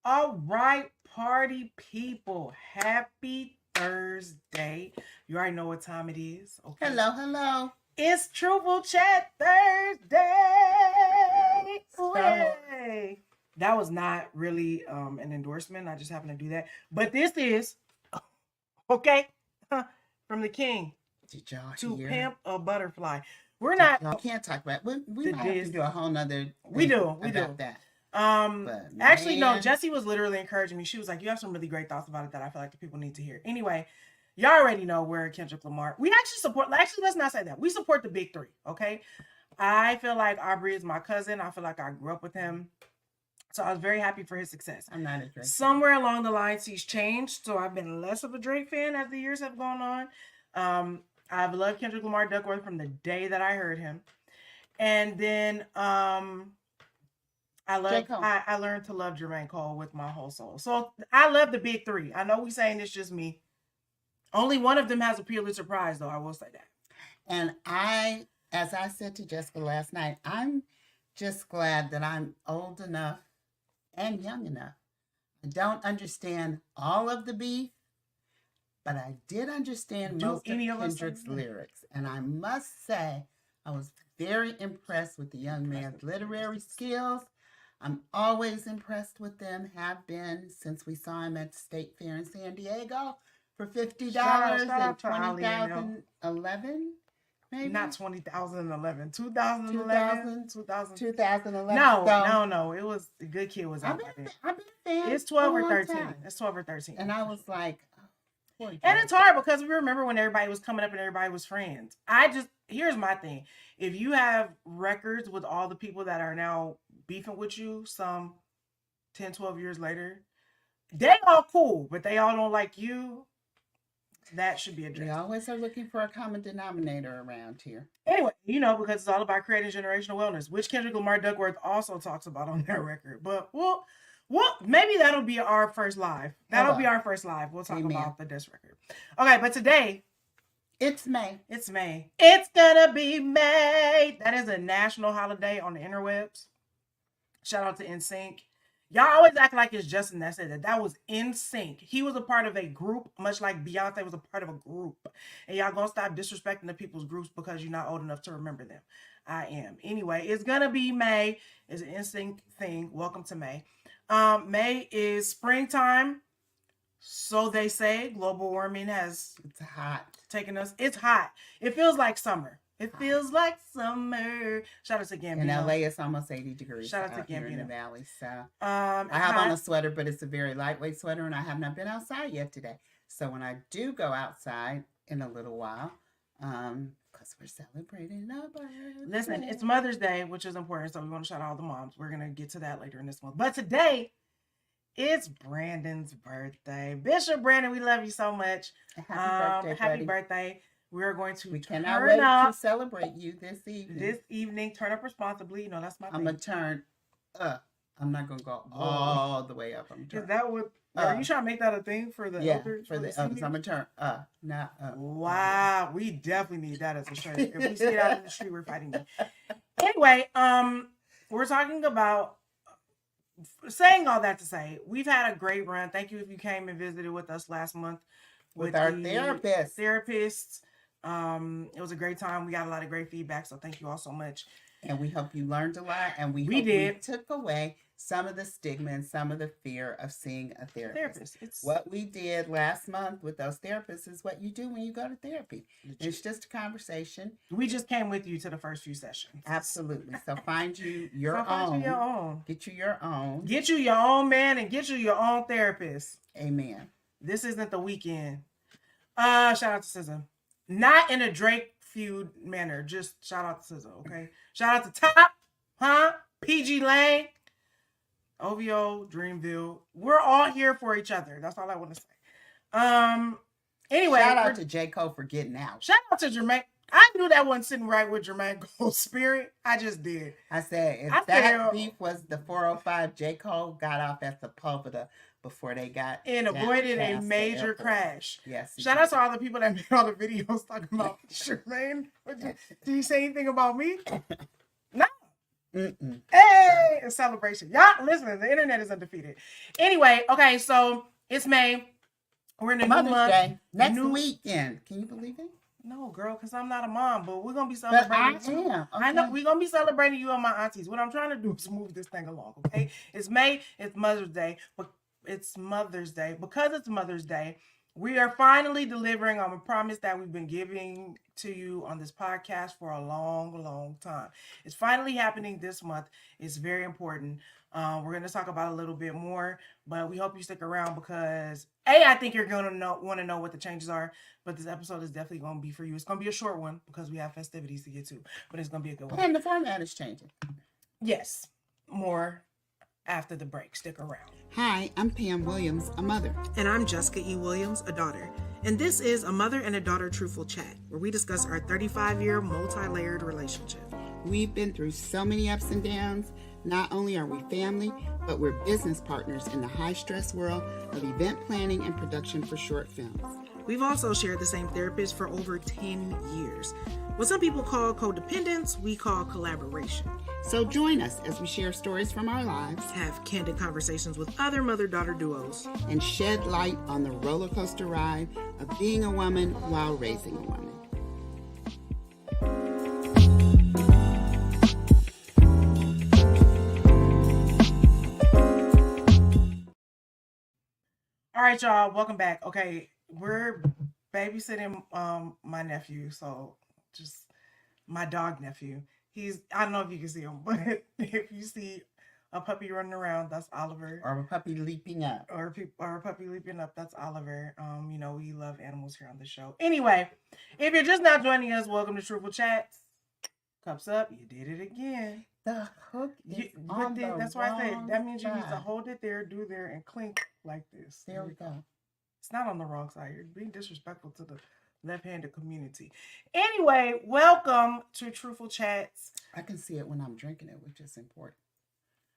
All right, party people. Happy Thursday. You already know what time it is. Okay. Hello, hello. It's Truthful Chat Thursday. Hooray. That was not really an endorsement. I just happened to do that. But this is, okay, from the king Did y'all to hear? Pimp a Butterfly. We're Did not. y'all can't talk about. We The might have dis- to do a whole nother. We do. about that. But, Actually, no, man. Jessie was literally encouraging me. She was like, you have some really great thoughts about it that I feel like the people need to hear. Anyway, y'all already know where Kendrick Lamar. We actually support, let's not say that. We support the big three, okay? I feel like Aubrey is my cousin. I feel like I grew up with him. So I was very happy for his success. I'm not a Drake. Somewhere along the lines, he's changed. So I've been less of a Drake fan as the years have gone on. I've loved Kendrick Lamar Duckworth from the day that I heard him. And then I learned to love Jermaine Cole with my whole soul. So I love the big three. I know we saying it's just me. Only one of them has a Pulitzer Prize, though. I will say that. And as I said to Jessica last night, I'm just glad that I'm old enough and young enough. I don't understand all of the beef, but I did understand most of Kendrick's lyrics. And I must say, I was very impressed with the young man's literary skills. I'm always impressed with them, have been since we saw him at the State Fair in San Diego for $50 in 2011. Maybe? Not 2011. 2011. 2011. No. It was The Good Kid was out. I've been a fan. It's 12 or 13. It's 12 or 13. And I was like, and it's hard because we remember when everybody was coming up and everybody was friends. Here's my thing. If you have records with all the people that are now beefing with you some 10, 12 years later, they all cool, but they all don't like you. That should be addressed. We always are looking for a common denominator around here. Anyway, because it's all about creating generational wellness, which Kendrick Lamar Duckworth also talks about on that record. But maybe that'll be our first live. That'll be our first live. We'll talk about the disc record. Okay, but today, it's May. It's May. It's gonna be May. That is a national holiday on the interwebs. Shout out to NSYNC. Y'all always act like it's Justin that said that. That was NSYNC. He was a part of a group, much like Beyonce was a part of a group. And y'all gonna stop disrespecting the people's groups because you're not old enough to remember them. I am. Anyway, it's gonna be May. It's an NSYNC thing. Welcome to May. May is springtime. So they say. Global warming has taken us. It's hot. It feels like summer. It feels like summer. Shout out to Gambino. In LA, it's almost 80 degrees. Shout out to Gambino. Here in the valley. So I have on a sweater, but it's a very lightweight sweater, and I have not been outside yet today. So when I do go outside in a little while, because we're celebrating our birthday. Listen, it's Mother's Day, which is important. So we want to shout out all the moms. We're gonna get to that later in this month. But today, it's Brandon's birthday. Bishop Brandon, we love you so much. Happy birthday. We cannot wait to celebrate you this evening. Turn up responsibly. That's my thing. I'm going to turn up. I'm not going to go all the way up. Is that what... Are you trying to make that a thing for the elders? For the elders. I'm going to turn up, not up. Wow. We definitely need that as a shirt. If we see it out in the street, we're fighting you. Anyway, we're talking about... Saying all that to say, we've had a great run. Thank you if you came and visited with us last month. With our therapists. It was a great time. We got a lot of great feedback, so thank you all so much. And we hope you learned a lot, and we took away some of the stigma and some of the fear of seeing a therapist. What we did last month with those therapists is what you do when you go to therapy. It's just a conversation. We just came with you to the first few sessions. Absolutely. So find you your own. Get you your own. Get you your own man and get you your own therapist. Amen. This isn't the weekend. Shout out to SZA. Not in a Drake feud manner. Just shout out to SZA, okay? Shout out to Top, PG Lane, OVO, Dreamville. We're all here for each other. That's all I want to say. Anyway. Shout out to J. Cole for getting out. Shout out to Jermaine. I knew that wasn't sitting right with Jermaine Cole's spirit. I just did. I said, if that beef was the 405, J. Cole got off at Sepulveda before they got and avoided a major crash. Yes. Shout out to all the people that made all the videos talking about Jermaine. Did you say anything about me? No. Hey, a celebration. Y'all, listen, the internet is undefeated. Anyway, okay, so it's May. We're in a new Mother's month. Day next weekend. Can you believe it? No, girl, because I'm not a mom, but we're gonna be But celebrating. I am. Okay. I know we're gonna be celebrating you and my aunties. What I'm trying to do is move this thing along, okay? It's May, it's Mother's Day, but it's Mother's Day. Because it's Mother's Day, we are finally delivering on a promise that we've been giving to you on this podcast for a long, long time. It's finally happening this month. It's very important. We're going to talk about a little bit more, but we hope you stick around because I think you're going to want to know what the changes are. But this episode is definitely going to be for you. It's going to be a short one because we have festivities to get to, but it's going to be a good one. And the format is changing. Yes, more after the break. Stick around. Hi, I'm Pam Williams, a mother. And I'm Jessica E. Williams, a daughter. And this is a mother and a daughter truthful chat, where we discuss our 35-year multi-layered relationship. We've been through so many ups and downs. Not only are we family, but we're business partners in the high-stress world of event planning and production for short films. We've also shared the same therapist for over 10 years. What some people call codependence, we call collaboration. So join us as we share stories from our lives, have candid conversations with other mother-daughter duos, and shed light on the roller coaster ride of being a woman while raising a woman. All right, y'all, welcome back. Okay, we're babysitting my nephew, so just my dog nephew. I don't know if you can see him, but if you see a puppy running around, that's Oliver. Or a puppy leaping up. Or a puppy leaping up, that's Oliver. We love animals here on the show. Anyway, if you're just now joining us, welcome to Truthful Chats. Cups up, you did it again. The hook is on the that's why I say that means you need to side. hold it there, do there, and clink like this. There we go. It's not on the wrong side. You're being disrespectful to the left-handed community. Anyway, welcome to Truthful Chats. I can see it when I'm drinking it, which is important.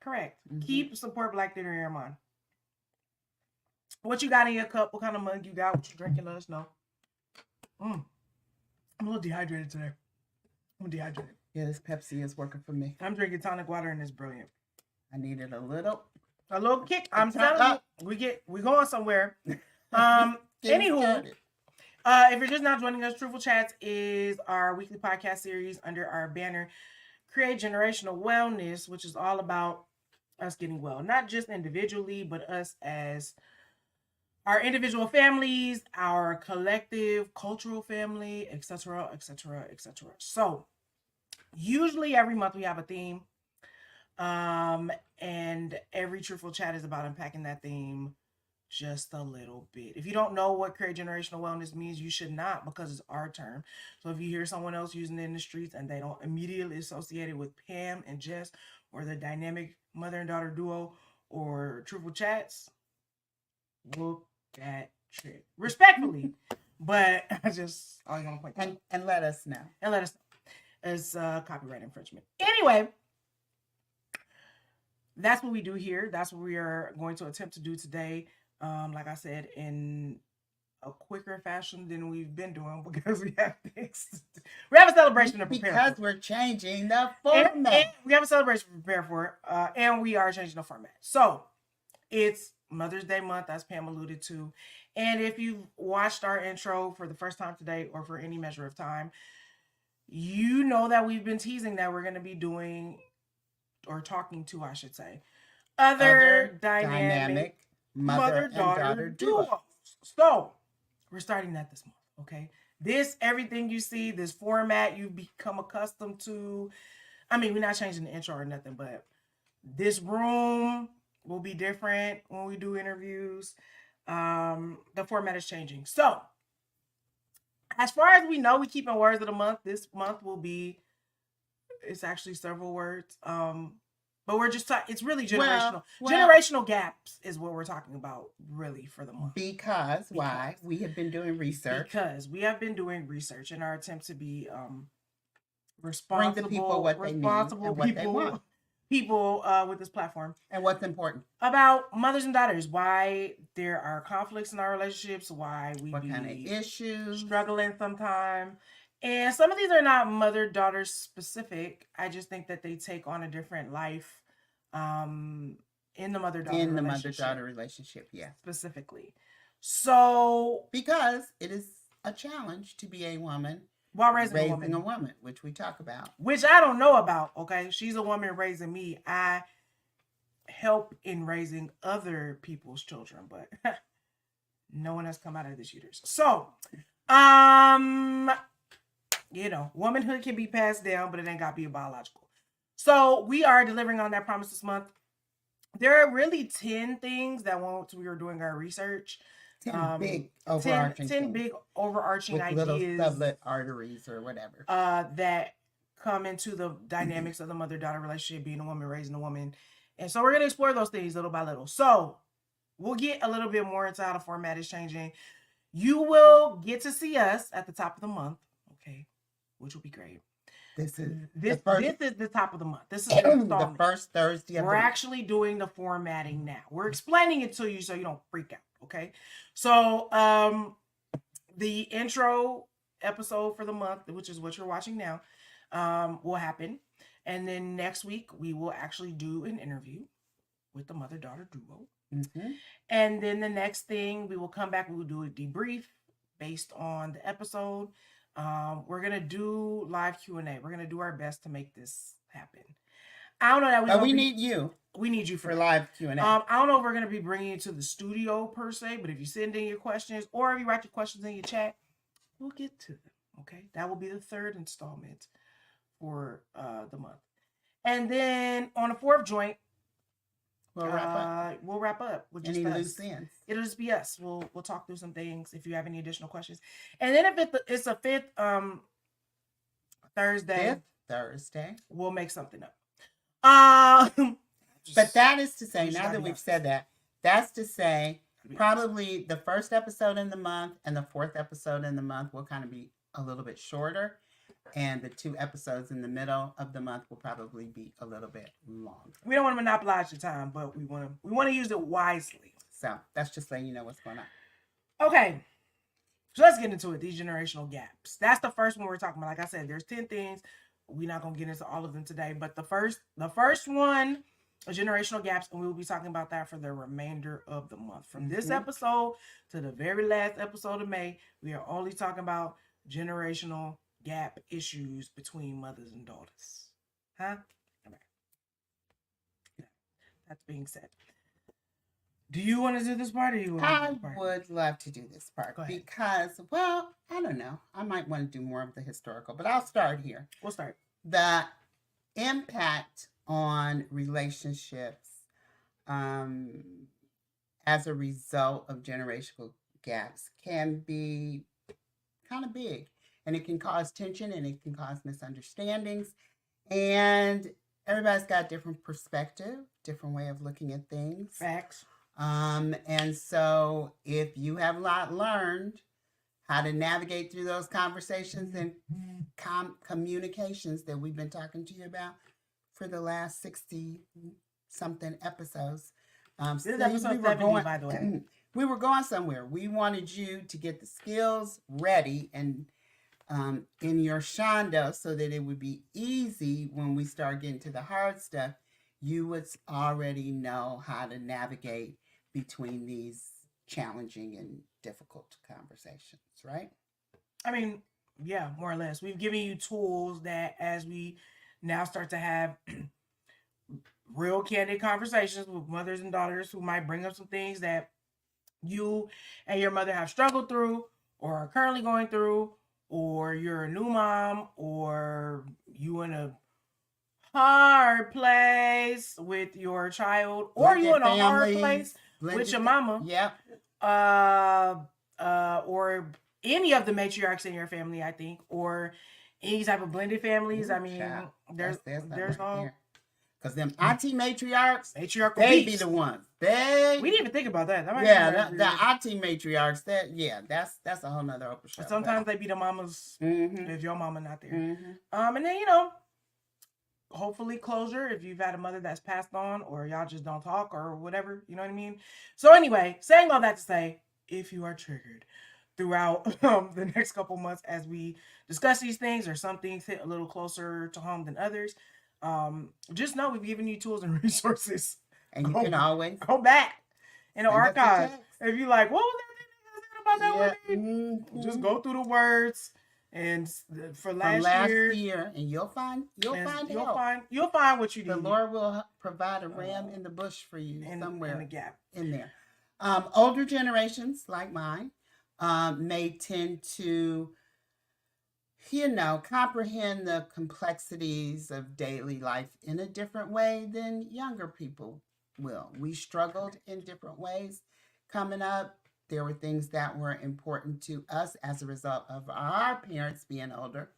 Correct. Mm-hmm. Keep support Black theater in your mind. What you got in your cup? What kind of mug you got? What you drinking? Let us know. I'm a little dehydrated today. I'm dehydrated. Yeah, this Pepsi is working for me. I'm drinking tonic water and it's brilliant. I needed a little kick. I'm telling you, we going somewhere. Anywho, if you're just now joining us, Truthful Chats is our weekly podcast series under our banner, Create Generational Wellness, which is all about us getting well, not just individually, but us as our individual families, our collective cultural family, etc., etc., etc. So, usually every month we have a theme, and every Truthful Chat is about unpacking that theme just a little bit. If you don't know what Create Generational Wellness means, you should not, because it's our term. So if you hear someone else using it in the streets and they don't immediately associate it with Pam and Jess or the dynamic mother and daughter duo or Truthful Chats, whoop that shit. Respectfully. But I just always want to point that out. And let us know. And let us know. It's copyright infringement. Anyway, that's what we do here. That's what we are going to attempt to do today. Like I said, in a quicker fashion than we've been doing because we have things. We have a celebration to prepare for. Because we're changing the format. And we have a celebration to prepare for, and we are changing the format. So it's Mother's Day month, as Pam alluded to. And if you've watched our intro for the first time today or for any measure of time, you know that we've been teasing that we're going to be doing, or talking to, I should say, other dynamic mother-daughter duos. So we're starting that this month, okay? Everything you see, this format you've become accustomed to. I mean, we're not changing the intro or nothing, but this room will be different when we do interviews. The format is changing. So as far as we know, we keep in words of the month. This month will be, it's actually several words. But we're just talking, it's really generational. Generational gaps is what we're talking about, really, for the month. Because why? We have been doing research. Because we have been doing research in our attempt to be responsible, bring the people what they need and what they want. People with this platform. And what's important. About mothers and daughters, why there are conflicts in our relationships, why we what kind of issues, struggling sometimes, And some of these are not mother-daughter specific. I just think that they take on a different life um, in the mother-daughter In the relationship mother-daughter relationship, yeah. specifically. So Because it is a challenge to be a woman while raising raising a woman, which we talk about. which I don't know about, okay? She's a woman raising me. I help in raising other people's children, but no one has come out of this uterus. So, womanhood can be passed down, but it ain't got to be a biological. So we are delivering on that promise this month. There are really 10 things that once we were doing our research, 10 big overarching 10 big overarching with ideas, little sublet arteries or whatever, that come into the dynamics of the mother-daughter relationship, being a woman raising a woman. And so we're going to explore those things little by little. So we'll get a little bit more into how the format is changing. You will get to see us at the top of the month, okay, which will be great. This is this is the top of the month. This is the first Thursday of We're actually doing the formatting now. We're explaining it to you so you don't freak out, okay? So the intro episode for the month, which is what you're watching now, will happen. And then next week we will actually do an interview with the mother-daughter duo. Mm-hmm. And then the next thing, we will come back, we will do a debrief based on the episode. We're gonna do live Q&A. We're gonna do our best to make this happen. I don't know that we need you. We need you for live Q&A. I don't know if we're gonna be bringing you to the studio per se, but if you send in your questions or if you write your questions in your chat, we'll get to them. Okay, that will be the third installment for the month. And then on the fourth joint, we'll wrap up with just any loose ends. It'll just be us. We'll talk through some things if you have any additional questions. And then if it's a fifth Thursday, we'll make something up. But that is to say, now that we've said that, that's to say probably the first episode in the month and the fourth episode in the month will kind of be a little bit shorter. And the 2 episodes in the middle of the month will probably be a little bit longer. We don't want to monopolize your time, but we want to use it wisely. So that's just letting you know what's going on. Okay, so let's get into it. These generational gaps. That's the first one we're talking about. Like I said, there's 10 things. We're not gonna get into all of them today, but the first one is generational gaps, and we will be talking about that for the remainder of the month. From this episode to the very last episode of May, we are only talking about generational gap issues between mothers and daughters. Huh? Okay. That's being said. Do you want to do this part or you want to do this part? I would love to do this part because, well, I don't know. I might want to do more of the historical, but I'll start here. We'll start. The impact on relationships as a result of generational gaps can be kind of big. And it can cause tension and it can cause misunderstandings. And everybody's got a different perspective, different way of looking at things. Facts. And so if you have not learned how to navigate through those conversations and communications that we've been talking to you about for the last 60-something episodes. This is episode 70, by the way. We were going somewhere. We wanted you to get the skills ready and in your shondo so that it would be easy when we start getting to the hard stuff. You would already know how to navigate between these challenging and difficult conversations, right? I mean, yeah, more or less. We've given you tools that as we now start to have real candid conversations with mothers and daughters who might bring up some things that you and your mother have struggled through or are currently going through, or you're a new mom, or you in a hard place with your child, or you in a hard place with your mama. Yep. Or any of the matriarchs in your family, I think, or any type of blended families. I mean, there's all. Because them auntie matriarchs, they be the ones. We didn't even think about that. The auntie matriarchs, that's a whole nother open show. Sometimes they be the mamas if your mama not there. And then, hopefully closure if you've had a mother that's passed on or y'all just don't talk or whatever, you know what I mean? So anyway, saying all that to say, if you are triggered, throughout the next couple months as we discuss these things, or some things hit a little closer to home than others. Just know we've given you tools and resources. And you Go, can always go back in the send us a archives. text. If you like, what was that thing about that Yeah. one? Just go through the words and for From last last year, year, and you'll find and help. you'll find what you need. The Lord will provide a ram in the bush for you in somewhere the gap. in there. Older generations like mine may tend to, comprehend the complexities of daily life in a different way than younger people will. We struggled in different ways coming up. There were things that were important to us as a result of our parents being older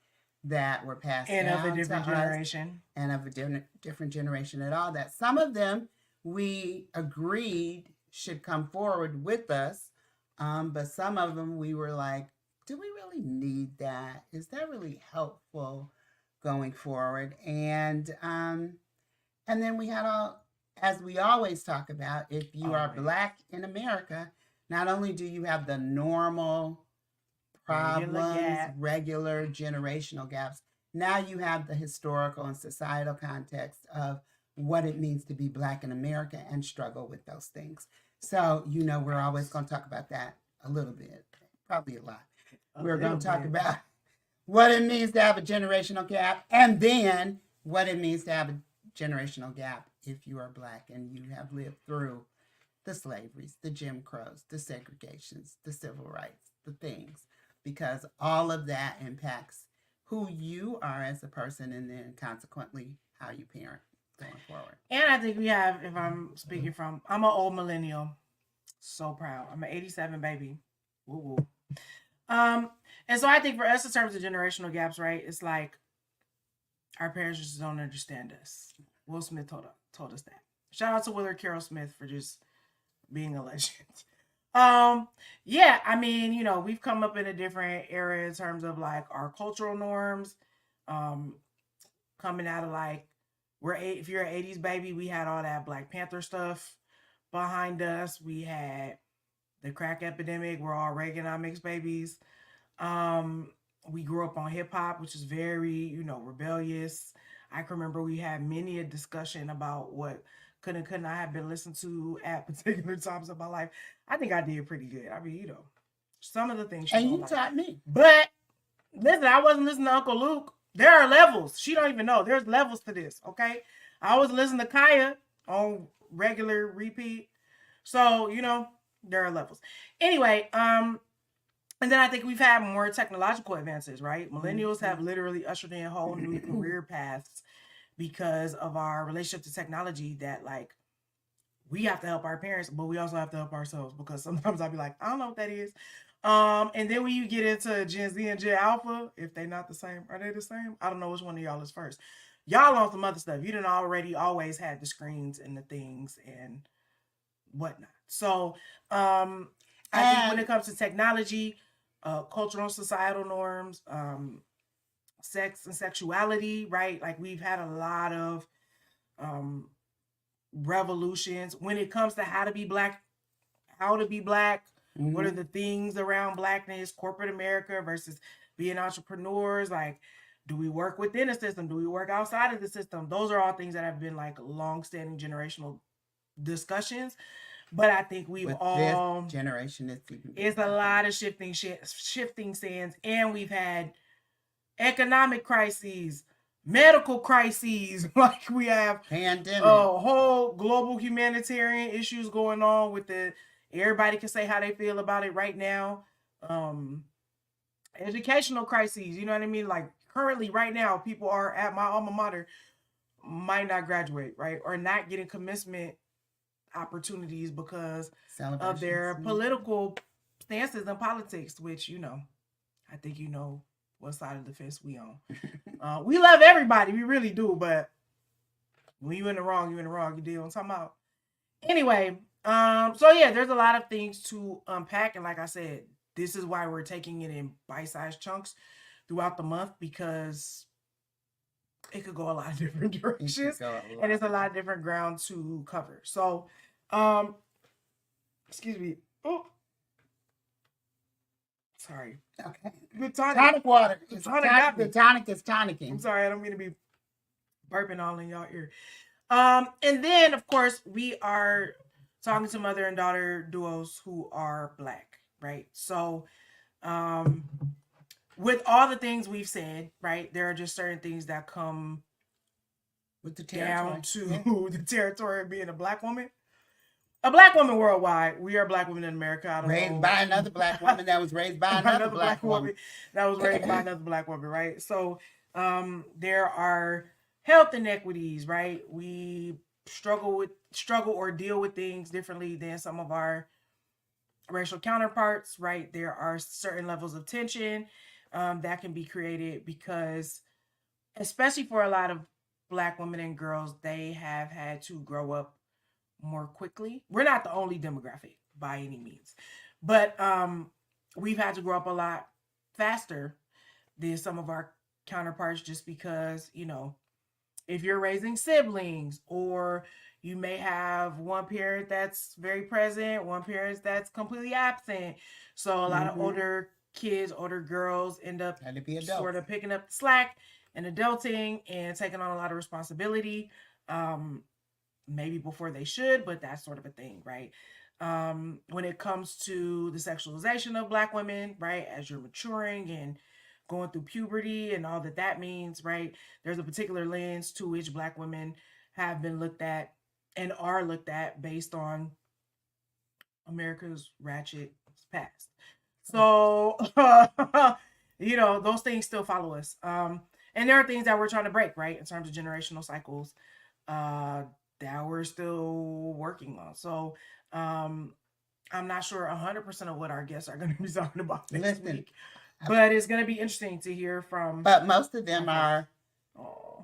that were passed And down of a different to us, generation. and of a different generation at all, that some of them we agreed should come forward with us, but some of them we were like, do we really need that? Is that really helpful going forward? And then we had all, as we always talk about, if you are Black in America, not only do you have the normal problems, regular generational gaps, now you have the historical and societal context of what it means to be Black in America and struggle with those things. So, we're always going to talk about that a little bit, probably a lot. We're going to talk about what it means to have a generational gap, and then what it means to have a generational gap if you are Black and you have lived through the slaveries, the Jim Crows, the segregations, the civil rights, the things, because all of that impacts who you are as a person, and then consequently how you parent going forward. And I think we have, if I'm speaking from, I'm an old millennial. So proud. I'm an 87 baby. Woo woo. And so I think for us, in terms of generational gaps, right, it's like our parents just don't understand us. Will Smith told us that. Shout out to Willard Carroll Smith for just being a legend. Yeah, I mean, we've come up in a different era in terms of like our cultural norms. Coming out of like, if you're an 80s baby, we had all that Black Panther stuff behind us. We had the crack epidemic. We're all Reaganomics babies. We grew up on hip hop, which is very, rebellious. I can remember we had many a discussion about what could and could not have been listened to at particular times of my life. I think I did pretty good. I mean, some of the things. And you taught me. But listen, I wasn't listening to Uncle Luke. There are levels. She don't even know. There's levels to this, okay? I was listening to Kaya on regular repeat. So, there are levels. Anyway, and then I think we've had more technological advances, right? Millennials have literally ushered in whole new career paths because of our relationship to technology, that like we have to help our parents, but we also have to help ourselves, because sometimes I'll be like, I don't know what that is. And then when you get into Gen Z and Gen Alpha, if they're not the same, are they the same? I don't know which one of y'all is first. Y'all on some other stuff. You didn't already always had the screens and the things and whatnot. So I think when it comes to technology, cultural and societal norms, sex and sexuality, right? Like we've had a lot of revolutions when it comes to how to be Black. What are the things around Blackness, corporate America versus being entrepreneurs? Like, do we work within a system? Do we work outside of the system? Those are all things that have been like long-standing generational discussions. But I think we've all this generation it's a lot of shifting sands, and we've had economic crises, medical crises, like we have pandemic, whole global humanitarian issues going on with the. Everybody can say how they feel about it right now. Educational crises, you know what I mean? Like currently, right now, people are at my alma mater might not graduate, right, or not getting commencement opportunities because of their political stances and politics, which I think what side of the fence we on. We love everybody, we really do, but when you in the wrong, you deal with something out. Anyway, so yeah, there's a lot of things to unpack, and like I said, this is why we're taking it in bite-sized chunks throughout the month, because it could go a lot of different directions, and it's a lot of different ground to cover. So, excuse me. Oh. Sorry. Okay. The tonic. Tonic water. The tonic got me. The tonic is tonicking. I'm sorry, I don't mean to be burping all in y'all ear. And then of course we are talking to mother and daughter duos who are Black, right? So, with all the things we've said, right, there are just certain things that come with the down to the territory of being a Black woman. A Black woman worldwide. We are Black women in America. I don't raised know. by another Black woman that was raised by another Black woman. That was raised by another Black woman, right? So, there are health inequities, right? We struggle or deal with things differently than some of our racial counterparts, right? There are certain levels of tension that can be created because, especially for a lot of Black women and girls, they have had to grow up more quickly. We're not the only demographic by any means, but we've had to grow up a lot faster than some of our counterparts just because, if you're raising siblings, or you may have one parent that's very present, one parent that's completely absent. So a lot of older kids, older girls end up sort of picking up the slack and adulting and taking on a lot of responsibility. Maybe before they should, but that's sort of a thing, right? When it comes to the sexualization of Black women, right, as you're maturing and going through puberty and all that means, right, there's a particular lens to which Black women have been looked at and are looked at based on America's ratchet past. So, those things still follow us. And there are things that we're trying to break, right, in terms of generational cycles that we're still working on. So, I'm not sure 100% of what our guests are going to be talking about next week, but it's going to be interesting to hear from. But most of them are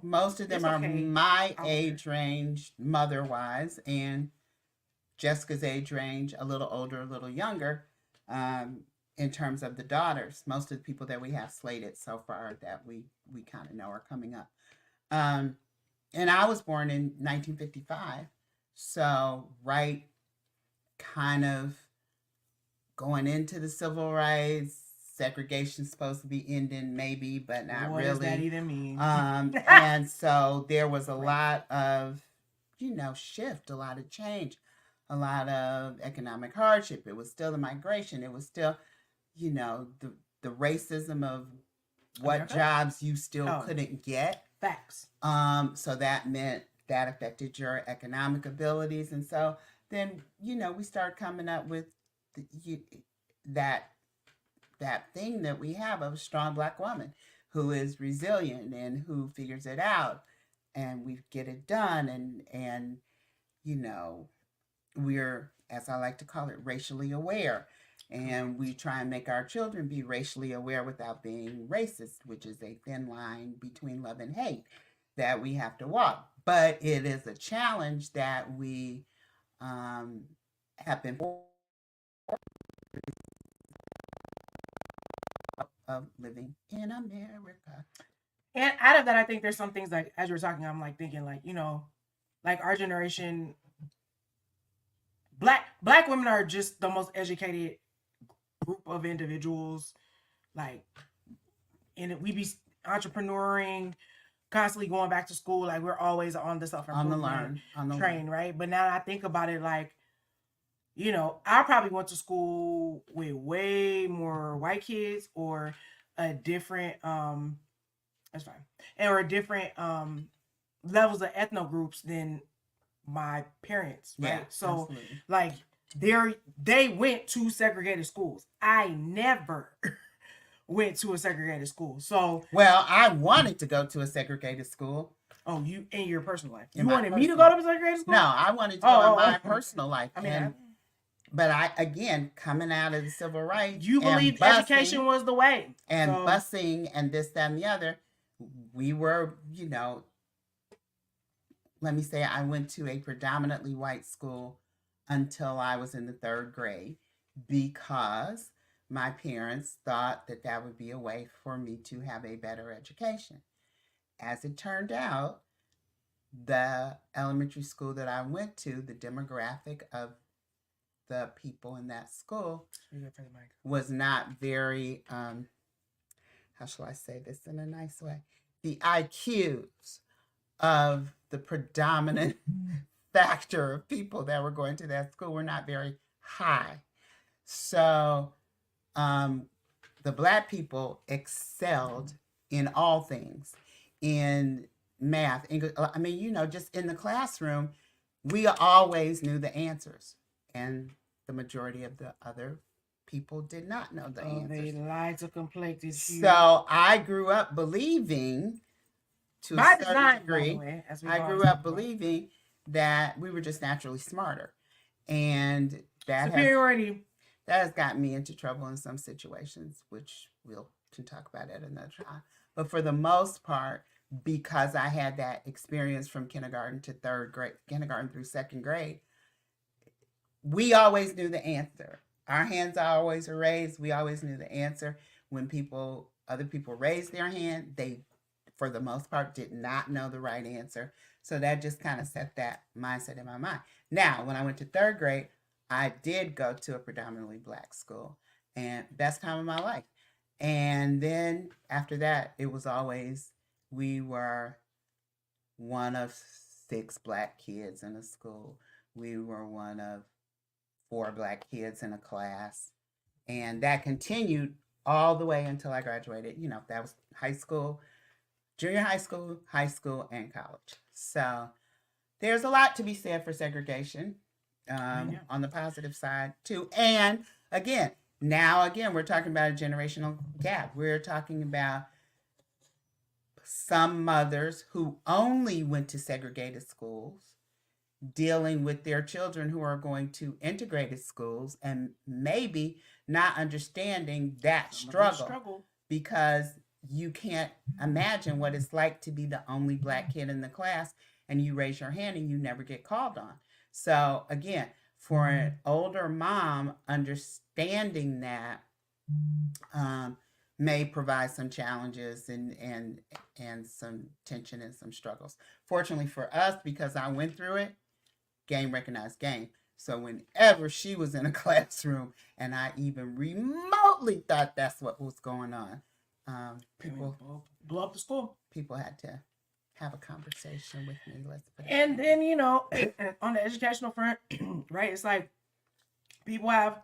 my age range, mother wise, and Jessica's age range, a little older, a little younger. In terms of the daughters, most of the people that we have slated so far that we kind of know are coming up. And I was born in 1955, so right, kind of going into the civil rights. Segregation's supposed to be ending, maybe, but not what really. What does that even mean? And so there was a lot of, shift, a lot of change, a lot of economic hardship. It was still the migration. It was still, the racism of what America? Jobs you still couldn't get. Facts. So that meant that affected your economic abilities. And so then, we started coming up with that thing that we have of a strong Black woman who is resilient and who figures it out, and we get it done. And we're, as I like to call it, racially aware. And we try and make our children be racially aware without being racist, which is a thin line between love and hate that we have to walk. But it is a challenge that we have been of living in America. And out of that, I think there's some things, like, as you were talking, I'm like thinking, like, like our generation, black women are just the most educated group of individuals. Like, and we be entrepreneuring, constantly going back to school. Like, we're always on the self-improvement train, right? But now I think about it, like, I probably went to school with way more white kids, or a different that's fine, or different levels of ethno groups than my parents, right? Yeah, so absolutely. Like, they went to segregated schools. I never went to a segregated school. So, well, I wanted to go to a segregated school. Oh, you in your personal life? You wanted me to go to a segregated school? No, I wanted to go in my personal life. I mean, but I, again, coming out of the civil rights, you believed education was the way, and busing and this, that, and the other. We were, let me say, I went to a predominantly white school until I was in the 3rd grade, because my parents thought that that would be a way for me to have a better education. As it turned out, the elementary school that I went to, the demographic of the people in that school You good for the mic. was not very, how shall I say this in a nice way? The IQs of the predominant factor of people that were going to that school were not very high. So the Black people excelled in all things, in math, English. I mean, you know, just in the classroom, we always knew the answers, and the majority of the other people did not know the They answers. lied to complete this. So I grew up believing, to By a certain design, by the degree, way, as we I always grew talk up about. believing that we were just naturally smarter, and Superiority. that has gotten me into trouble in some situations, which we'll can talk about at another time. But for the most part, because I had that experience from kindergarten to third grade, kindergarten through second grade, we always knew the answer. Our hands always were raised. We always knew the answer. When other people raised their hand, they, for the most part, did not know the right answer. So that just kind of set that mindset in my mind. Now, when I went to third grade, I did go to a predominantly Black school, and best time of my life. And then after that, it was always, we were one of 6 Black kids in a school. We were one of 4 Black kids in a class. And that continued all the way until I graduated. You know, that was high school, junior high school, and college. So there's a lot to be said for segregation on the positive side too. And again, we're talking about a generational gap. We're talking about some mothers who only went to segregated schools dealing with their children who are going to integrated schools and maybe not understanding that struggle, because you can't imagine what it's like to be the only Black kid in the class and you raise your hand and you never get called on. So again, for an older mom, understanding that may provide some challenges and some tension and some struggles. Fortunately for us, because I went through it, game recognized game. So whenever she was in a classroom and I even remotely thought that's what was going on, people blow up the school. People had to have a conversation with me. Let's put it. And then, you know, on the educational front, right? It's like people have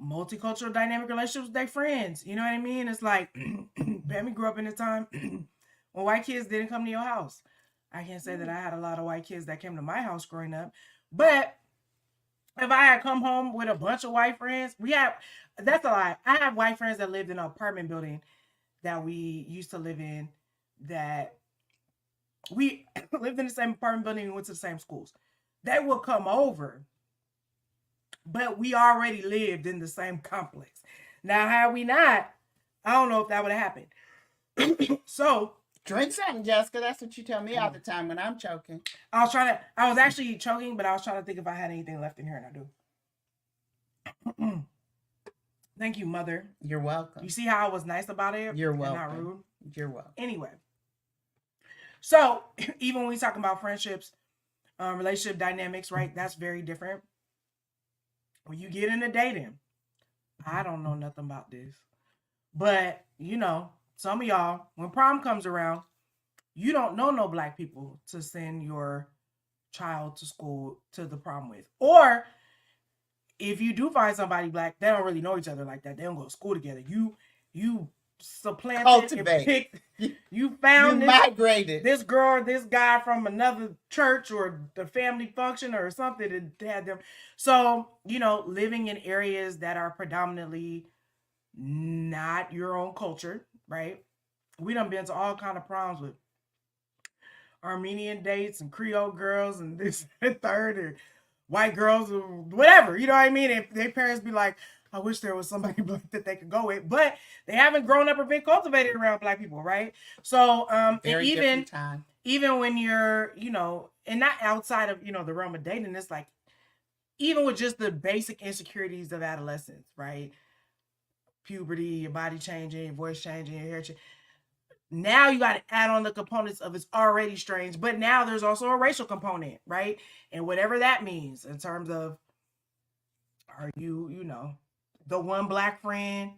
multicultural dynamic relationships with their friends. You know what I mean? It's like Pammy grew up in a time when white kids didn't come to your house. I can't say that I had a lot of white kids that came to my house growing up, but if I had come home with a bunch of white friends, that's a lie. I have white friends that lived in an apartment building that we used to live in, that we lived in the same apartment building and went to the same schools. They would come over, but we already lived in the same complex. Now, had we not, I don't know if that would have happened. So, drink something, Jessica. That's what you tell me all the time when I'm choking. I was actually choking, but I was trying to think if I had anything left in here, and I do. Thank you, Mother. You're welcome. You see how I was nice about it? You're welcome. Not rude. You're welcome. Anyway, so even when we talk about friendships, relationship dynamics, right? That's very different. When you get into dating, I don't know nothing about this, but you know, some of y'all, when prom comes around, you don't know no Black people to send your child to school to the prom with. Or if you do find somebody Black, they don't really know each other like that. They don't go to school together. You supplanted, cultivate. You found migrated this girl, this guy from another church or the family function or something that had them. So, you know, living in areas that are predominantly not your own culture, right? We done been to all kind of proms with Armenian dates and Creole girls and this and third, or white girls or whatever, you know what I mean? And their parents be like, I wish there was somebody Black that they could go with, but they haven't grown up or been cultivated around Black people, right? So, very different time. Even when you're, you know, and not outside of, you know, the realm of dating, it's like, even with just the basic insecurities of adolescence, right? Puberty, your body changing, your voice changing, your hair changing. Now you got to add on the components of it's already strange, but now there's also a racial component, right? And whatever that means in terms of Are you, the one black friend?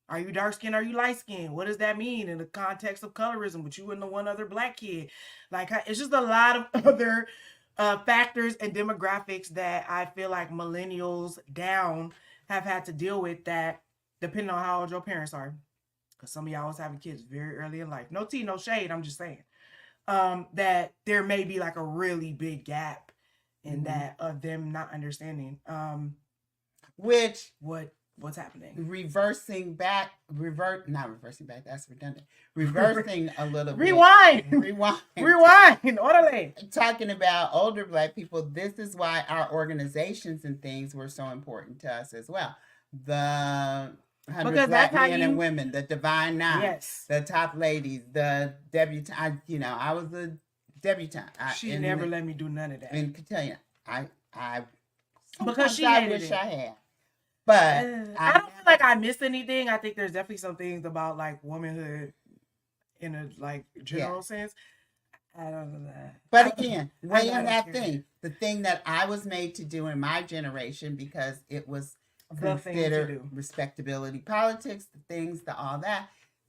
Are you dark skinned? Are you light skinned? What does that mean in the context of colorism with you and the one other black kid? Like, it's just a lot of other factors and demographics that I feel like millennials down have had to deal with, that depending on how old your parents are. Because some of y'all was having kids very early in life. No tea, no shade. I'm just saying that there may be like a really big gap in that of them not understanding which what's happening. Not reversing back, that's redundant. Reversing a little Rewind. Orderly. Talking about older black people, this is why our organizations and things were so important to us as well. The 100 Black Men and Women, the Divine Nine, yes, the Top Ladies, the debutante. I was a debutante. She never let me do none of that. And could tell you, I because she I wish I had. But I don't feel like I missed anything. I think there's definitely some things about like womanhood in a like general sense. I don't know that. But again, weighing that thing, the thing that I was made to do in my generation, because it was considered respectability politics, the things, all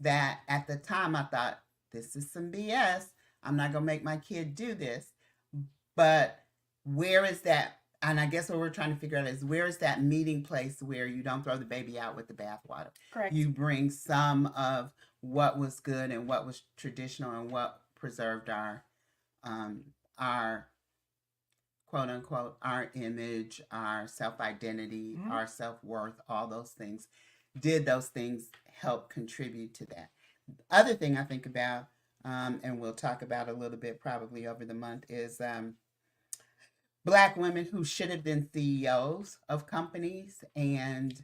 that at the time I thought, this is some BS. I'm not going to make my kid do this. But where is that? And I guess what we're trying to figure out is, where is that meeting place where you don't throw the baby out with the bathwater? Correct. You bring some of what was good and what was traditional and what preserved our quote unquote, our image, our self-identity, our self-worth, all those things. Did those things help contribute to that? Other thing I think about, and we'll talk about a little bit probably over the month, is Black women who should have been CEOs of companies and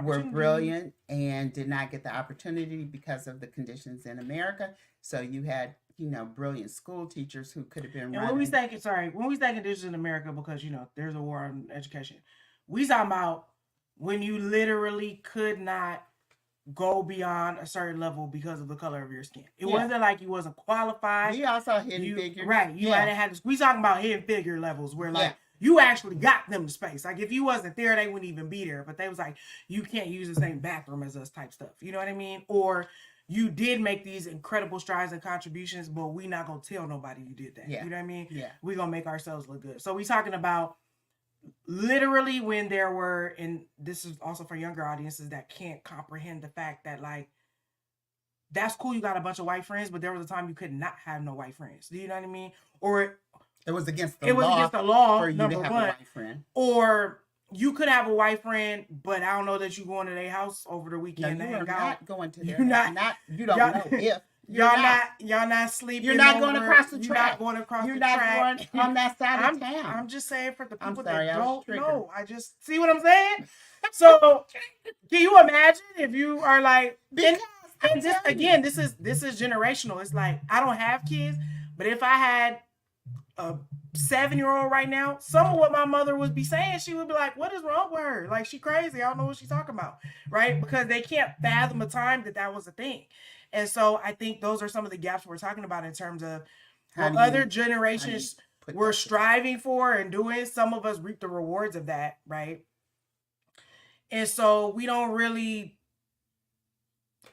were brilliant and did not get the opportunity because of the conditions in America. So you had, brilliant school teachers who could have been running. When we say conditions in America, because, there's a war on education, we talking about when you literally could not go beyond a certain level because of the color of your skin. It wasn't like you wasn't qualified. We also hidden figures. Right. You had we talking about hidden figure levels where like you actually got them to space. Like if you wasn't there, they wouldn't even be there. But they was like, you can't use the same bathroom as us type stuff. You know what I mean? Or you did make these incredible strides and contributions, but we not gonna tell nobody you did that. Yeah. You know what I mean? Yeah. We gonna make ourselves look good. So we talking about literally when there were, and this is also for younger audiences that can't comprehend the fact that like, that's cool, you got a bunch of white friends, but there was a time you could not have no white friends. Do you know what I mean? Or it was against the law for you to have a white friend. Or you could have a white friend, but I don't know that you going to their house over the weekend. No, you are not going to their house. You don't know if. Y'all not sleeping. You're not going across the track. You're not going across the track. You're not going on that side of town. I'm just saying for the people that don't know. I just see what I'm saying. So can you imagine if you are like, and this, again, this is generational. It's like, I don't have kids, but if I had a 7-year-old right now, some of what my mother would be saying, she would be like, what is wrong with her? Like, she crazy. I don't know what she's talking about. Right? Because they can't fathom a time that was a thing. And so I think those are some of the gaps we're talking about in terms of what other generations were striving for and doing. Some of us reap the rewards of that, right? And so we don't really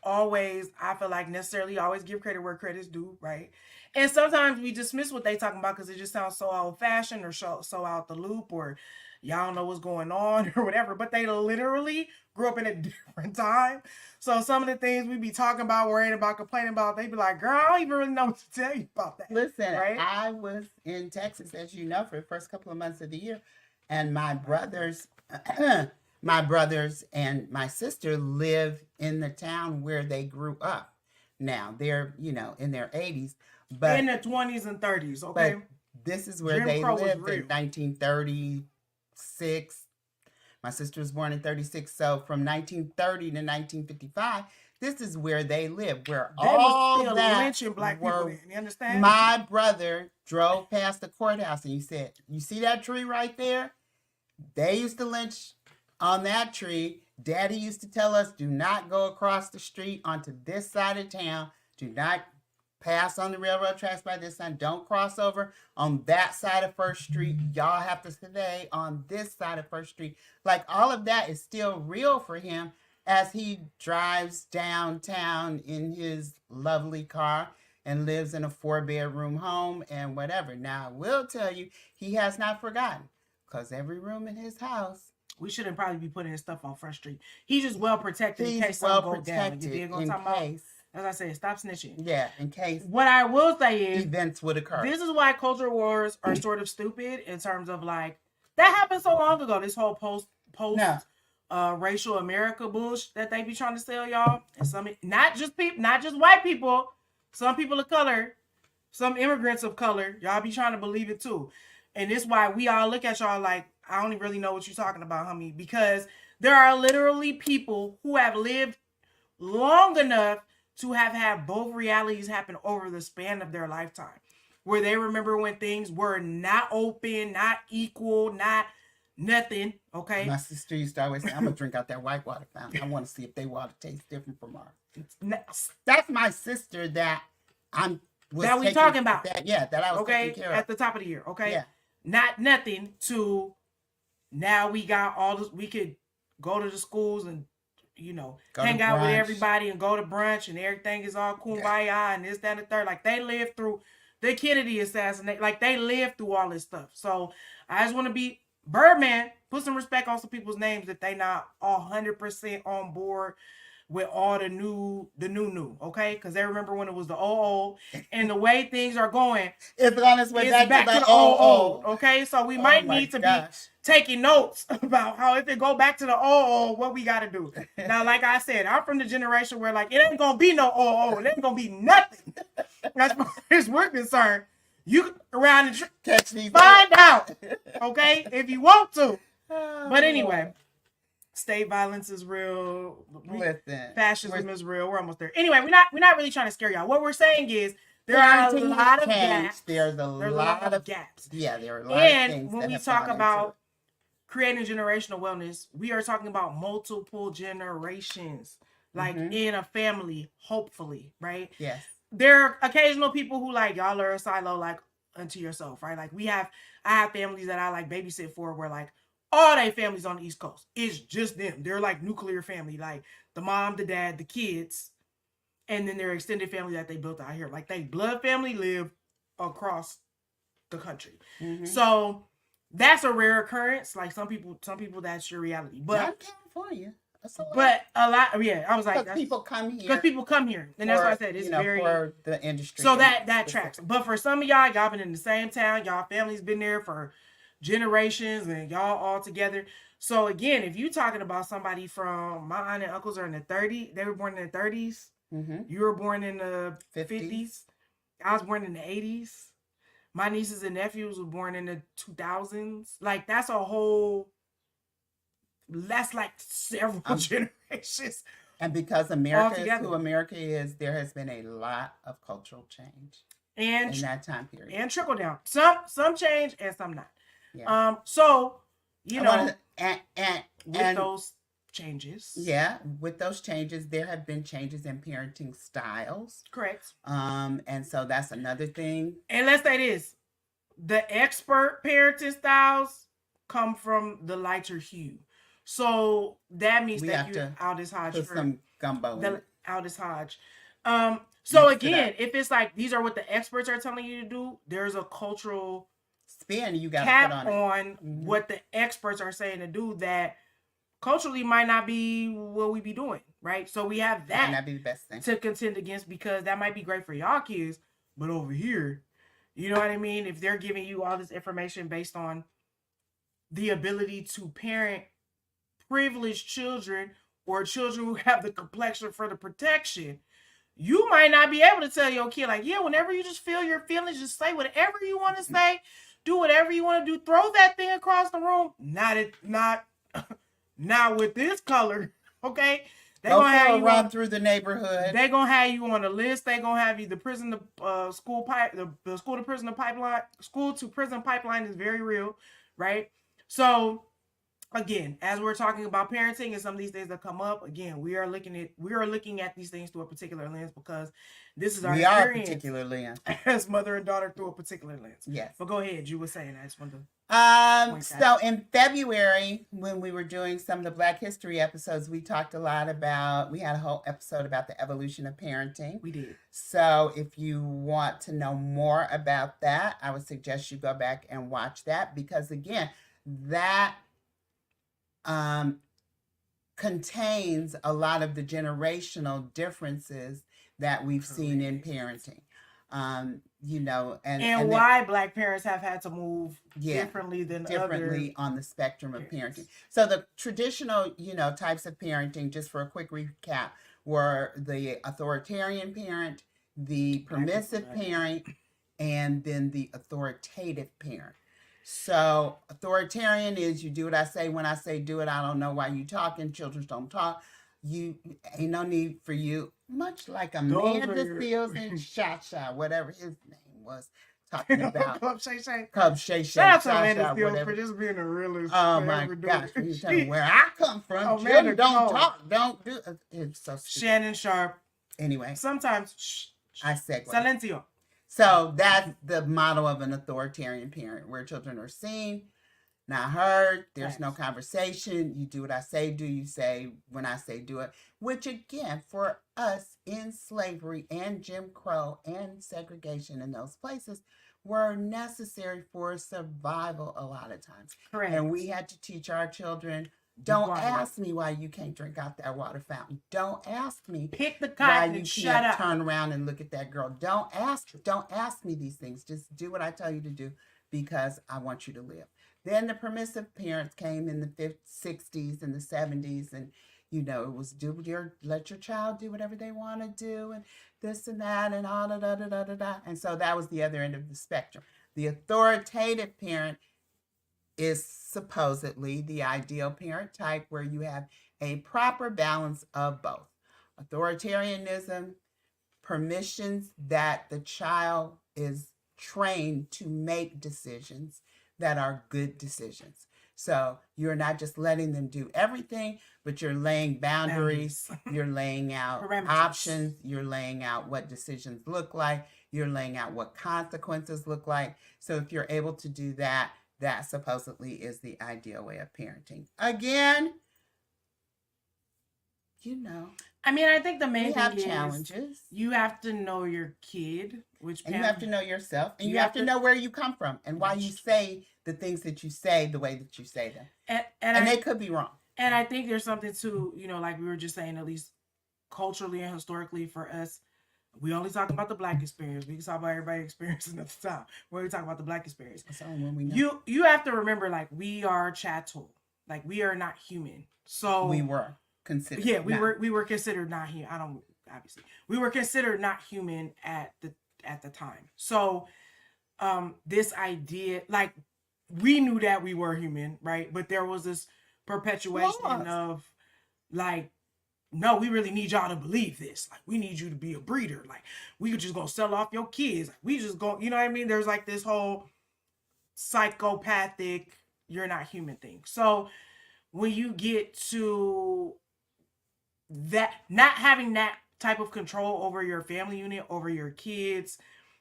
always, I feel like, necessarily always give credit where credit's due, right? And sometimes we dismiss what they talking about because it just sounds so old-fashioned or so out the loop, or y'all don't know what's going on or whatever, but they literally grew up in a different time. So some of the things we be talking about, worrying about, complaining about, they be like, girl, I don't even really know what to tell you about that. Listen, right? I was in Texas, as you know, for the first couple of months of the year, and my brothers and my sister live in the town where they grew up. Now they're, in their 80s, but in their 20s and 30s. Okay. But this is where they lived in 1936. My sister was born in 36. So from 1930 to 1955, this is where they lived, where they all was that lynching black people. You understand? My brother drove past the courthouse and he said, you see that tree right there? They used to lynch on that tree. Daddy used to tell us, do not go across the street onto this side of town. Do not pass on the railroad tracks by this time. Don't cross over on that side of First Street. Y'all have to stay on this side of First Street. Like all of that is still real for him as he drives downtown in his lovely car and lives in a 4-bedroom home and whatever. Now, I will tell you, he has not forgotten because every room in his house, We shouldn't probably be putting his stuff on Front Street. He's just well protected in case he's well something go down. You protected dig what I'm in talking about? case, As I said, stop snitching. yeah, in case What I will say is, events would occur. this is why culture wars are sort of stupid in terms of like that happened so long ago. This whole post No. racial America bullshit that they be trying to sell y'all, and some not just white people, some people of color, some immigrants of color, y'all be trying to believe it too, and this why we all look at y'all like I don't really know what you're talking about, homie, because there are literally people who have lived long enough to have had both realities happen over the span of their lifetime, where they remember when things were not open, not equal, not nothing. Okay. My sister used to always say, I'm going to drink out that white water fountain. I want to see if their water tastes different from ours. That's my sister that that we talking about. That I was okay taking care at of. the top of the year. Okay. Yeah. Not nothing to now we got all this. We could go to the schools and Go hang to out with brunch. everybody and go to brunch and everything is all kumbaya and this, that, and the third. Like they lived through the Kennedy assassination. Like they lived through all this stuff. So I just want to be Birdman. Put some respect on some people's names if they not 100% on board with all the new, okay? Because they remember when it was the old, and the way things are going, It's on its way it's back to the old, okay? So we might my need to gosh. be taking notes about how if it go back to the old, what we got to do. Now, like I said, I'm from the generation where like it ain't gonna be no old, it ain't gonna be nothing. As far as we're concerned, you can around and Catch these find out, okay, if you want to. Oh, But anyway, state violence is real. Listen, Fascism is real. We're almost there. Anyway, we're not really trying to scare y'all. What we're saying is there are a lot of gaps. There's a lot of gaps. Yeah, there are a lot of things. And when we talk about creating generational wellness, we are talking about multiple generations, like in a family, hopefully, right? Yes. There are occasional people who like y'all are a silo like unto yourself, right? Like I have families that I like babysit for where like all their families on the East Coast. It's just them. They're like nuclear family, like the mom, the dad, the kids, and then their extended family that they built out here. Like they blood family live across the country. So that's a rare occurrence. Like some people that's your reality. But not California. But a lot, yeah. I was like, because people come here. Because people come here, and that's why I said it's very for the industry. So that tracks. But for some of y'all been in the same town. Y'all family's been there for generations, and y'all all together. So again, if you talking about somebody from my aunt and uncles are in the 30s, they were born in the 30s. You were born in the 50s. I was born in the 80s. My nieces and nephews were born in the 2000s. Like that's like several generations. And because America is who America is, there has been a lot of cultural change in that time period. And trickle down. Some change and some not. Yeah. So, with and those changes. Yeah, with those changes, there have been changes in parenting styles. Correct. And so that's another thing. And let's say this. The expert parenting styles come from the lighter hue. So that means that you're Aldous Hodge. Put some gumbo in it. Aldous Hodge. So again, if it's like these are what the experts are telling you to do, there's a cultural spin you got cap to put on what the experts are saying to do that culturally might not be what we be doing, right? So we have that might be the best thing to contend against because that might be great for y'all kids, but over here, you know what I mean? If they're giving you all this information based on the ability to parent privileged children or children who have the complexion for the protection, you might not be able to tell your kid like, yeah, whenever you just feel your feelings, just say whatever you want to say, do whatever you want to do, throw that thing across the room. Not with this color, okay? They're gonna have you run through the neighborhood. They're gonna have you on a list. They're gonna have you the prison to school the school to prison pipeline. School to prison pipeline is very real, right? So again, as we're talking about parenting and some of these things that come up, again, we are looking at these things through a particular lens because this is our We are a experience particular lens. as mother and daughter through a particular lens. Yes. But go ahead, you were saying. I just wanted to. So in February, when we were doing some of the Black History episodes, we talked a lot about, we had a whole episode about the evolution of parenting. We did. So if you want to know more about that, I would suggest you go back and watch that, because again, that contains a lot of the generational differences that we've seen in parenting. You know, and why Black parents have had to move Yeah, differently than differently other on the spectrum of parents. parenting. So the traditional, types of parenting, just for a quick recap, were the authoritarian parent, the permissive parent, and then the authoritative parent. So authoritarian is you do what I say when I say do it. I don't know why you talking. Children don't talk. You ain't no need for you. Much like Amanda Seals and Shasha, whatever his name was, talking about. Cub Shay Shay. Cub Shay Shay. Shout out to Amanda Shasha, Seals whatever. for just being a realist. Oh for my ever doing gosh! it. You tell me where I come from. Oh, Children man, don't no. talk. Don't do. It's so stupid. Shannon Sharp. Anyway, Sometimes shh. I segue. Silencio. So that's the model of an authoritarian parent, where children are seen, not heard. There's no conversation. You do what I say, do you say when I say do it, which again, for us in slavery and Jim Crow and segregation in those places, were necessary for survival a lot of times. Correct. And we had to teach our children, don't ask me why you can't drink out that water fountain. Don't ask me Pick the why cotton you and shut can't up. turn around and look at that girl. Don't ask me these things. Just do what I tell you to do, because I want you to live. Then the permissive parents came in the 50s, 60s, and the 70s, and it was let your child do whatever they want to do, and this and that, and all da da da da da da. And so that was the other end of the spectrum. The authoritative parent is supposedly the ideal parent type, where you have a proper balance of both authoritarianism, permissions that the child is trained to make decisions that are good decisions. So you're not just letting them do everything, but you're laying boundaries, you're laying out options, you're laying out what decisions look like, you're laying out what consequences look like. So if you're able to do that, that supposedly is the ideal way of parenting. Again, I mean, I think the main we thing have is challenges. you have to know your kid, And you have to know yourself, and you have to know where you come from and why you say the things that you say the way that you say them. And they could be wrong. And I think there's something to, like we were just saying, at least culturally and historically for us, we only talk about the Black experience. We can talk about everybody's experience another time. When we talk about the Black experience, that's only when we know. You have to remember, like, we are chattel, like we are not human. So we were considered. Yeah, we were considered not human. We were considered not human at the time. So this idea, like, we knew that we were human, right? But there was this perpetuation of, like, no, we really need y'all to believe this. Like, we need you to be a breeder. Like, we just gonna sell off your kids. Like, we just go, you know what I mean? There's like this whole psychopathic, you're not human thing. So when you get to that, not having that type of control over your family unit, over your kids,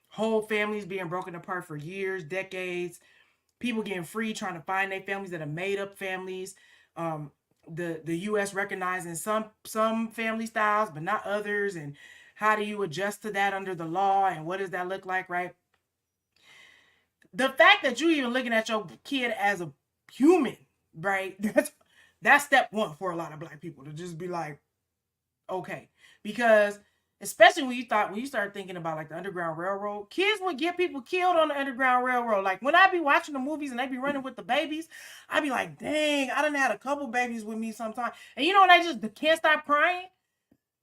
whole families being broken apart for years, decades, people getting free, trying to find their families that are made up families, the U.S. recognizing some family styles, but not others, and how do you adjust to that under the law, and what does that look like, right? The fact that you even looking at your kid as a human, right? That's step one for a lot of Black people, to just be like, okay, because especially when you start thinking about, like, the Underground Railroad, kids would get people killed on the Underground Railroad. Like, when I be watching the movies and they be running with the babies, I be like, dang, I done had a couple babies with me sometime. And when I just can't stop crying?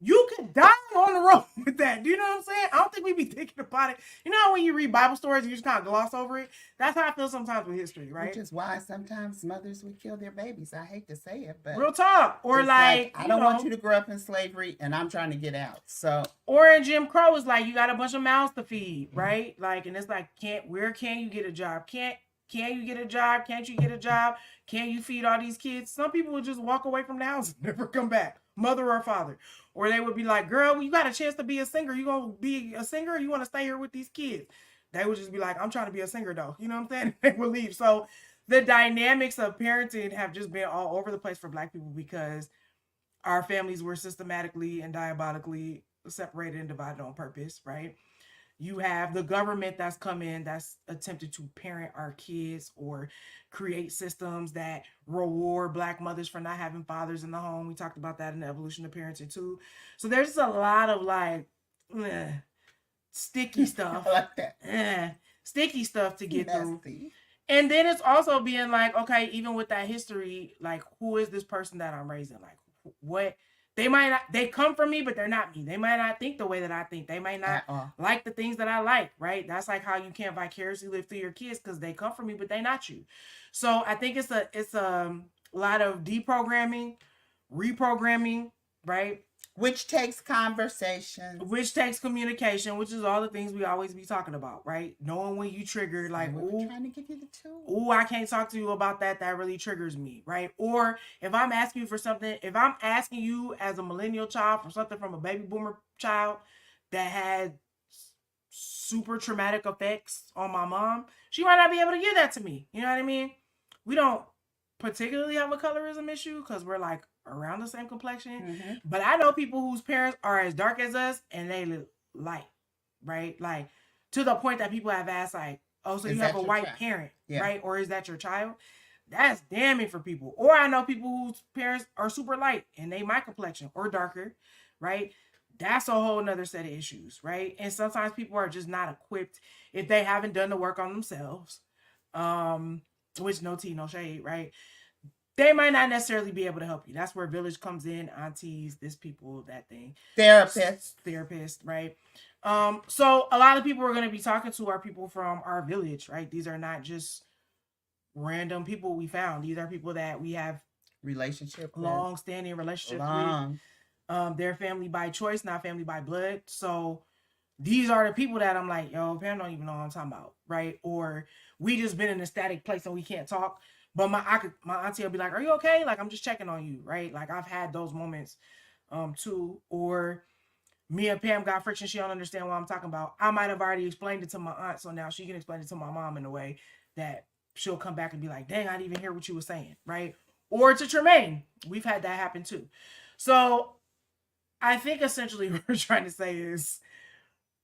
You could die on the road with that. Do you know what I'm saying? I don't think we be thinking about it. You know how when you read Bible stories, you just kind of gloss over it? That's how I feel sometimes with history, right? Which is why sometimes mothers would kill their babies. I hate to say it, but real talk. Or like I don't want you to grow up in slavery, and I'm trying to get out. So, or in Jim Crow, it's like you got a bunch of mouths to feed, right? Like, and it's like, where can you get a job? Can't Can you get a job? Can't you get a job? Can you feed all these kids? Some people would just walk away from the house and never come back, mother or father. Or they would be like, girl, you got a chance to be a singer. You gonna be a singer or you want to stay here with these kids? They would just be like, I'm trying to be a singer though. You know what I'm saying? They would leave. So the dynamics of parenting have just been all over the place for Black people because our families were systematically and diabolically separated and divided on purpose, right? You have the government that's come in that's attempted to parent our kids or create systems that reward Black mothers for not having fathers in the home. We talked about that in the evolution of parenting too. So there's just a lot of like sticky stuff. I like that. Sticky stuff to get through. Nasty. And then it's also being like, okay, even with that history, like who is this person that I'm raising? Like what they might not, they come from me, but they're not me. They might not think the way that I think. They might not like the things that I like, right? That's like how you can't vicariously live through your kids because they come from me, but they're not you. So I think it's a lot of deprogramming, reprogramming, right? Which takes conversation. Which takes communication, which is all the things we always be talking about, right? Knowing when you trigger, like, we're trying to give you the tool. Ooh, I can't talk to you about that. That really triggers me, right? Or if I'm asking you for something, if I'm asking you as a millennial child for something from a baby boomer child that had super traumatic effects on my mom, she might not be able to give that to me. You know what I mean? We don't particularly have a colorism issue because we're like around the same complexion. Mm-hmm. But I know people whose parents are as dark as us and they look light, right? Like to the point that people have asked, like, oh, so you have a white parent, right? Or is that your child? That's damning for people. Or I know people whose parents are super light and they my complexion or darker, right? That's a whole nother set of issues, right? And sometimes people are just not equipped if they haven't done the work on themselves. Which no tea, no shade, right? They might not necessarily be able to help you. That's where village comes in, aunties, this people, that thing. Therapist, right? So a lot of people we're going to be talking to are people from our village, right? These are not just random people we found. These are people that we have long-standing relationship with. They're family by choice, not family by blood. So these are the people that I'm like, yo, Pam don't even know what I'm talking about, right? Or we just been in a static place and we can't talk. But my auntie will be like, are you okay? Like, I'm just checking on you, right? Like, I've had those moments too. Or me and Pam got friction. She don't understand what I'm talking about. I might have already explained it to my aunt, so now she can explain it to my mom in a way that she'll come back and be like, dang, I didn't even hear what you were saying, right? Or to Tremaine. We've had that happen too. So I think essentially what we're trying to say is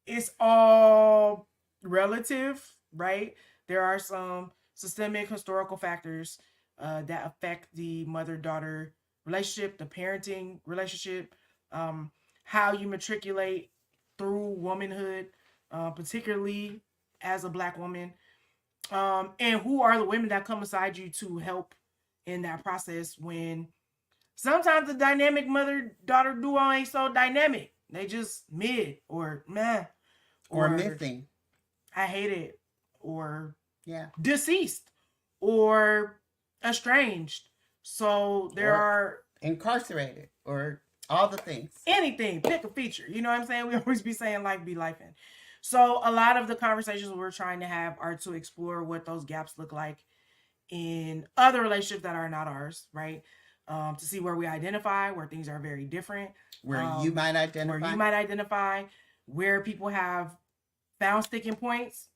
it's all relative, right? There are some systemic historical factors that affect the mother-daughter relationship, the parenting relationship, how you matriculate through womanhood, particularly as a Black woman, and who are the women that come beside you to help in that process when sometimes the dynamic mother-daughter duo ain't so dynamic. They just mid or meh. Or missing. I hate it. Or deceased or estranged. So there are incarcerated or all the things. Anything, pick a feature. You know what I'm saying? We always be saying like be life in. So a lot of the conversations we're trying to have are to explore what those gaps look like in other relationships that are not ours, right? To see where we identify, where things are very different. Where you might identify. Where people have found sticking points.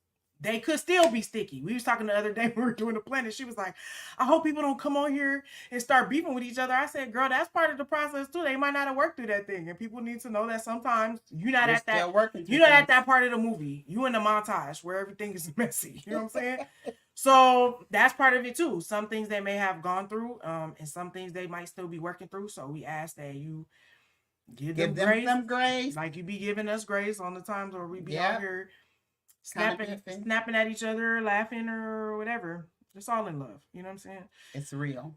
They could still be sticky. We was talking the other day when we were doing the plan, and she was like, I hope people don't come on here and start beefing with each other. I said, girl, that's part of the process too. They might not have worked through that thing. And people need to know that sometimes you're not at that part of the movie. You in the montage where everything is messy. You know what I'm saying? So that's part of it too. Some things they may have gone through, and some things they might still be working through. So we ask that you give them some grace. Like you be giving us grace on the times where we be out here snapping at each other, laughing or whatever. It's all in love. You know what I'm saying? It's real.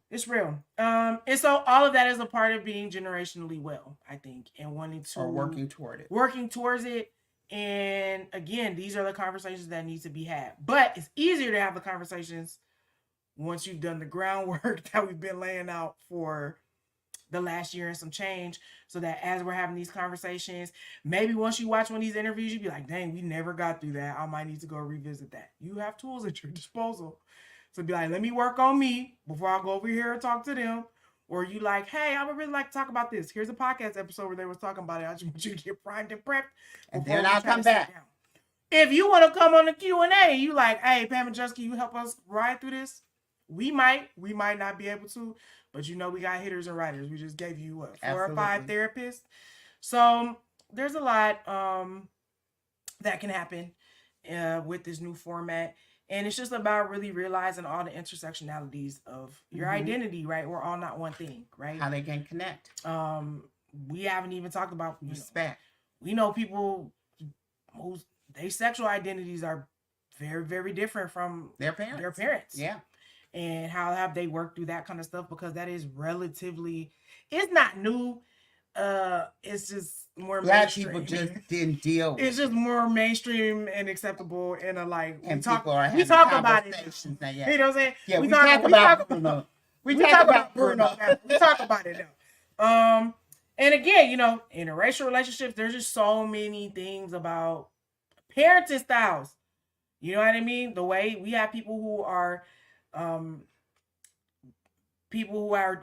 And so all of that is a part of being generationally well, I think, and wanting to working toward it. Working towards it. And again, these are the conversations that need to be had. But it's easier to have the conversations once you've done the groundwork that we've been laying out for the last year and some change, so that as we're having these conversations, maybe once you watch one of these interviews, you'd be like, dang, we never got through that. I might need to go revisit that. You have tools at your disposal to be like, let me work on me before I go over here and talk to them. Or you like, hey, I would really like to talk about this. Here's a podcast episode where they was talking about it. I just want you to get primed and prepped. And then I'll come back. If you want to come on the Q&A, you like, hey, Pam and Jess, can you help us ride through this? We might not be able to, but we got hitters and writers. We just gave you what, 4 or 5 therapists. So there's a lot that can happen with this new format. And it's just about really realizing all the intersectionalities of your identity, right? We're all not one thing, right? How they can connect. We haven't even talked about respect. We know people whose sexual identities are very, very different from their parents. Yeah. And how have they worked through that kind of stuff? Because that is relatively, it's not new. It's just more Black mainstream. people just didn't deal with it's just more mainstream and acceptable and and we talk about it. You know what I'm saying? Yeah, we talk about Bruno. We talk about Bruno. We talk about it now. And again, interracial relationships, there's just so many things about parenting styles. You know what I mean? The way we have people who are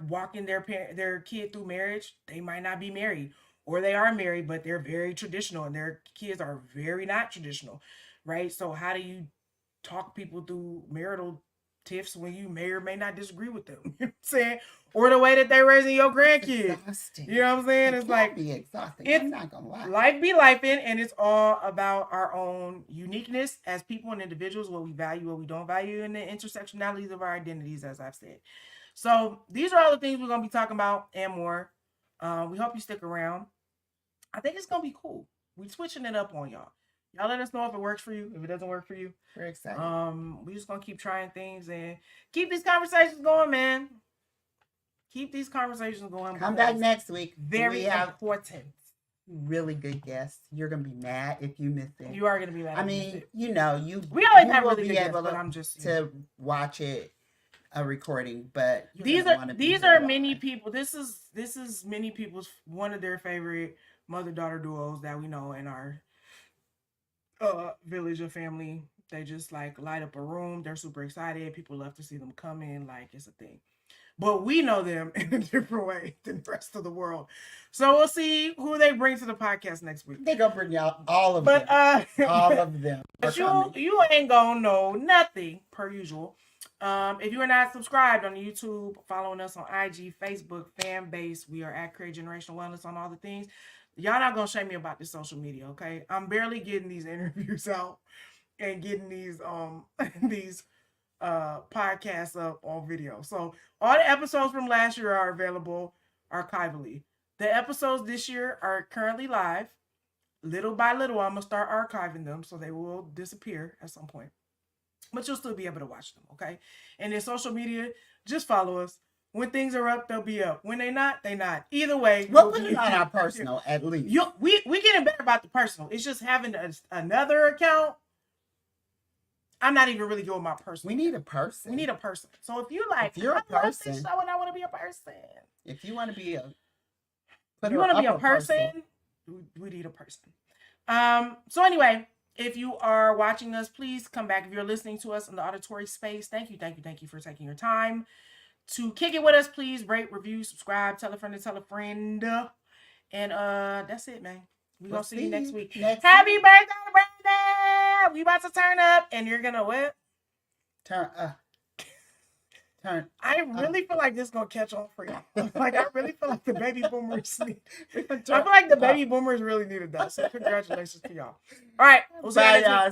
walking their kid through marriage. They might not be married, or they are married, but they're very traditional, and their kids are very not traditional, right? So how do you talk people through marital tiffs when you may or may not disagree with them? You know what I'm saying? Or the way that they're raising your grandkids. You know what I'm saying? It's like be exhausting. I'm not gonna lie. Life be lifing, and it's all about our own uniqueness as people and individuals, what we value, what we don't value, and the intersectionalities of our identities, as I've said. So these are all the things we're gonna be talking about and more. We hope you stick around. I think it's gonna be cool. We're switching it up on y'all. Y'all let us know if it works for you. If it doesn't work for you, we're excited. We just gonna keep trying things and keep these conversations going, man. Keep these conversations going. Come back next week. Very important. Really good guests. You're gonna be mad if you miss it. You are gonna be mad. I mean, we always have really good guests, but I'm just to watch it a recording. But these are many people. This is many people's one of their favorite mother-daughter duos that we know in our village of family. They just like light up a room. They're super excited. People love to see them come in. Like, it's a thing. But we know them in a different way than the rest of the world. So we'll see who they bring to the podcast next week. They're gonna bring y'all all of them. All of them. But you ain't gonna know nothing per usual. If you are not subscribed on YouTube, following us on IG, Facebook, fan base, we are at Create Generational Wellness on all the things. Y'all not gonna shame me about this social media, okay? I'm barely getting these interviews out and getting these podcasts up on video. So all the episodes from last year are available archivally. The episodes this year are currently live. Little by little, I'm gonna start archiving them, so they will disappear at some point. But you'll still be able to watch them, okay? And in social media, just follow us. When things are up, they'll be up. When they're not, they not. Either way, we'll put it on our personal at least. We getting better about the personal. It's just having another account. I'm not even really good with my personal. We need a person. We need a person. So if you like, if you're a person, I want to be a person. If you want to be a person, we need a person. So anyway, if you are watching us, please come back. If you're listening to us in the auditory space, thank you for taking your time to kick it with us. Please rate, review, subscribe, tell a friend to tell a friend. And that's it, man. We're going to see you next week. Happy birthday, Brandon! We about to turn up, and you're going to what? Turn. I really feel like this is going to catch on for y'all. Like, I really feel like the baby boomers need. I feel like the baby boomers really needed that. So congratulations to y'all. All right. Bye, y'all.